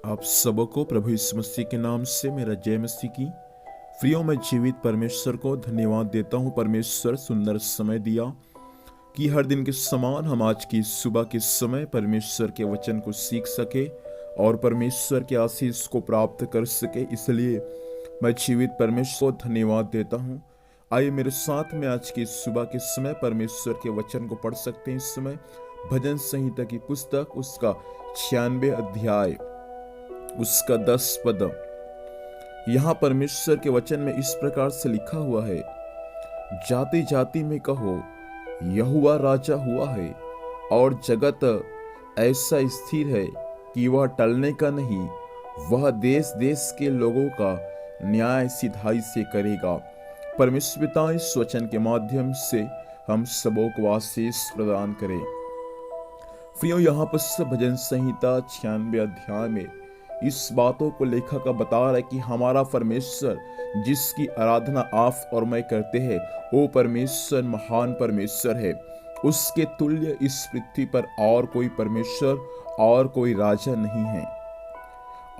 आप सबको प्रभु यीशु मसीह के नाम से मेरा जय मसीह की। प्रियो, मैं जीवित परमेश्वर को धन्यवाद देता हूँ। परमेश्वर सुंदर समय दिया कि हर दिन के समान हम आज की सुबह के समय परमेश्वर के वचन को सीख सके और परमेश्वर के आशीष को प्राप्त कर सके। इसलिए मैं जीवित परमेश्वर को धन्यवाद देता हूँ। आइए मेरे साथ में आज की सुबह के समय परमेश्वर के वचन को पढ़ सकते हैं। इस समय भजन संहिता की पुस्तक उसका 96 अध्याय उसका 10 पद। यहाँ परमेश्वर के वचन में इस प्रकार से लिखा हुआ है, जाति जाति में कहो यहोवा राजा हुआ है, और जगत ऐसा स्थिर है कि वह टलने का नहीं। वह देश देश के लोगों का न्याय सिधाई से करेगा। परमेश्वर पिता इस वचन के माध्यम से हम सबों को आशीष प्रदान करें। प्रियो, यहाँ पर भजन संहिता 96 अध्याय में इस बातों को लेखक बता रहा है कि हमारा परमेश्वर जिसकी आराधना आप और मैं करते हैं वो परमेश्वर महान परमेश्वर है। उसके तुल्य इस पृथ्वी पर और कोई परमेश्वर और कोई राजा नहीं है।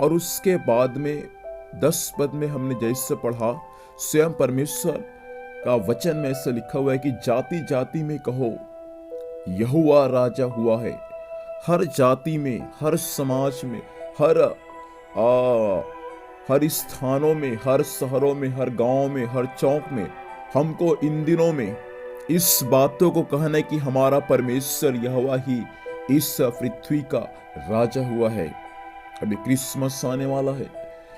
और उसके बाद में 10 पद में हमने जैसे पढ़ा, स्वयं परमेश्वर का वचन में ऐसा लिखा हुआ है कि जाति जाति में कहो यहोवा राजा हुआ है। हर जाति में, हर समाज में, हर स्थानों में, हर शहरों में, हर गांव में, हर चौक में हमको इन दिनों में इस बातों को कहना है कि हमारा परमेश्वर यहोवा ही इस पृथ्वी का राजा हुआ है। अभी क्रिसमस आने वाला है,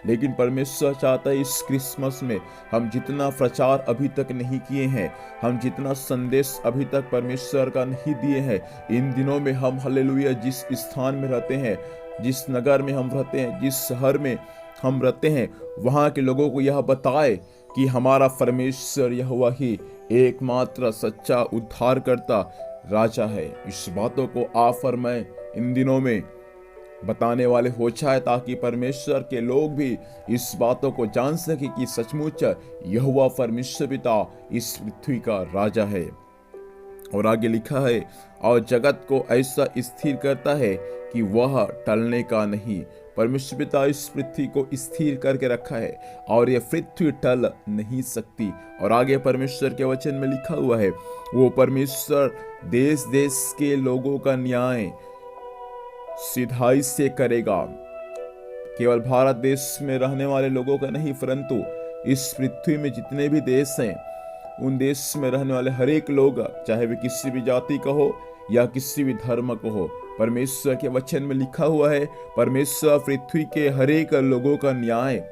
लेकिन परमेश्वर चाहता है इस क्रिसमस में हम जितना प्रचार अभी तक नहीं किए हैं, हम जितना संदेश अभी तक परमेश्वर का नहीं दिए हैं, इन दिनों में हम हालेलुया जिस स्थान में रहते हैं, जिस नगर में हम रहते हैं, जिस शहर में हम रहते हैं, वहाँ के लोगों को यह बताए कि हमारा परमेश्वर यहोवा ही एकमात्र सच्चा उद्धारकर्ता राजा है। इस बातों को आप और मैं इन दिनों में बताने वाले हो जाए, ताकि परमेश्वर के लोग भी इस बातों को जान सके कि सचमुच यहोवा परमेश्वर पिता इस पृथ्वी का राजा है। और आगे लिखा है, और जगत को ऐसा स्थिर करता है कि वह टलने का नहीं। परमेश्वर पिता इस पृथ्वी को स्थिर करके रखा है और यह पृथ्वी टल नहीं सकती। और आगे परमेश्वर के वचन में लिखा हुआ है, वो परमेश्वर देश देश के लोगों का न्याय सिधाई से करेगा। केवल भारत देश में रहने वाले लोगों का नहीं, परंतु इस पृथ्वी में जितने भी देश हैं उन देश में रहने वाले हर एक लोग, चाहे वे किसी भी जाति का हो या किसी भी धर्म को हो, परमेश्वर के वचन में लिखा हुआ है परमेश्वर पृथ्वी के हर एक लोगों का न्याय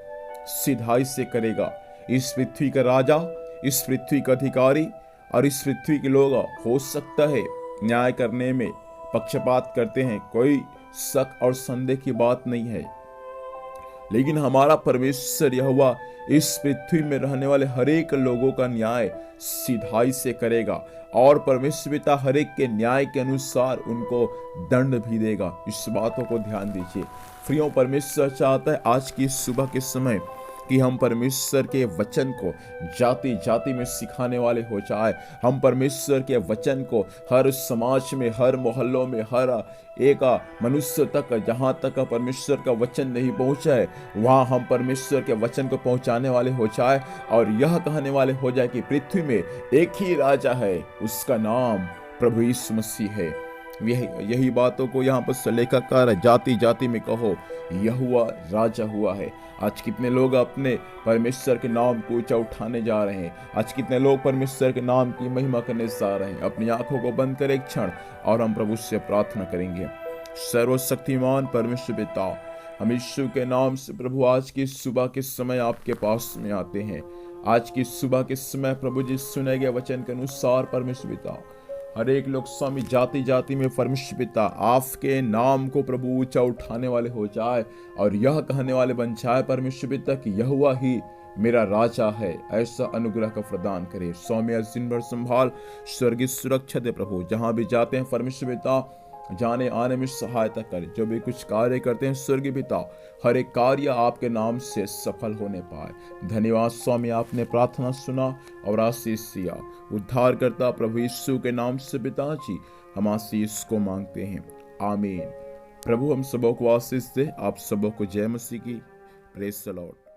सिधाई से करेगा। इस पृथ्वी का राजा, इस पृथ्वी का अधिकारी और इस पृथ्वी के लोग हो सकता है न्याय करने में पक्षपात करते हैं, कोई शक और संदेह की बात नहीं है, लेकिन हमारा परमेश्वर यहोवा इस पृथ्वी में रहने वाले हर एक लोगों का न्याय सिधाई से करेगा और परमेश्वर पिता हर एक के न्याय के अनुसार उनको दंड भी देगा। इस बातों को ध्यान दीजिए। प्रियो, परमेश्वर चाहता है आज की सुबह के समय कि हम परमेश्वर के वचन को जाति जाति में सिखाने वाले हो जाए। हम परमेश्वर के वचन को हर समाज में, हर मोहल्लों में, हर एक मनुष्य तक, जहाँ तक परमेश्वर का वचन नहीं पहुँचा है वहाँ हम परमेश्वर के वचन को पहुँचाने वाले हो जाए और यह कहने वाले हो जाए कि पृथ्वी में एक ही राजा है, उसका नाम प्रभु यीशु मसीह है। यही बातों को यहाँ पर लेखक कह रहा है, जाति जाति में कहो यहोवा राजा हुआ है। आज कितने लोग अपने परमेश्वर के नाम को ऊंचा उठाने जा रहे हैं। आज कितने लोग परमेश्वर के नाम की महिमा करने जा रहे हैं। अपनी आंखों को बंद कर एक क्षण और हम प्रभु से प्रार्थना करेंगे। सर्वशक्तिमान परमेश्वर पिता, हम यीशु के नाम से प्रभु आज की सुबह के समय आपके पास में आते हैं। आज की सुबह के समय प्रभु जी सुने गए वचन के अनुसार परमेश्वर पिता हर एक लोग स्वामी जाति जाति में परमेश्वर पिता आपके नाम को प्रभु ऊंचा उठाने वाले हो जाए और यह कहने वाले बन जाए परमेश्वर पिता कि यहोवा ही मेरा राजा है। ऐसा अनुग्रह का प्रदान करे। स्वामी आज दिन भर संभाल, स्वर्गीय सुरक्षा दे प्रभु। जहां भी जाते हैं परमेश्वर पिता जाने आने में सहायता करे। जो भी कुछ कार्य करते हैं स्वर्गीय पिता हर एक कार्य आपके नाम से सफल होने पाए। धन्यवाद स्वामी, आपने प्रार्थना सुना और आशीष दिया। उद्धार करता प्रभु यीशु के नाम से पिता जी हम आशीष को मांगते हैं, आमीन। प्रभु हम सबों को आशीष दे। आप सबों को जय मसीह की। Praise the Lord.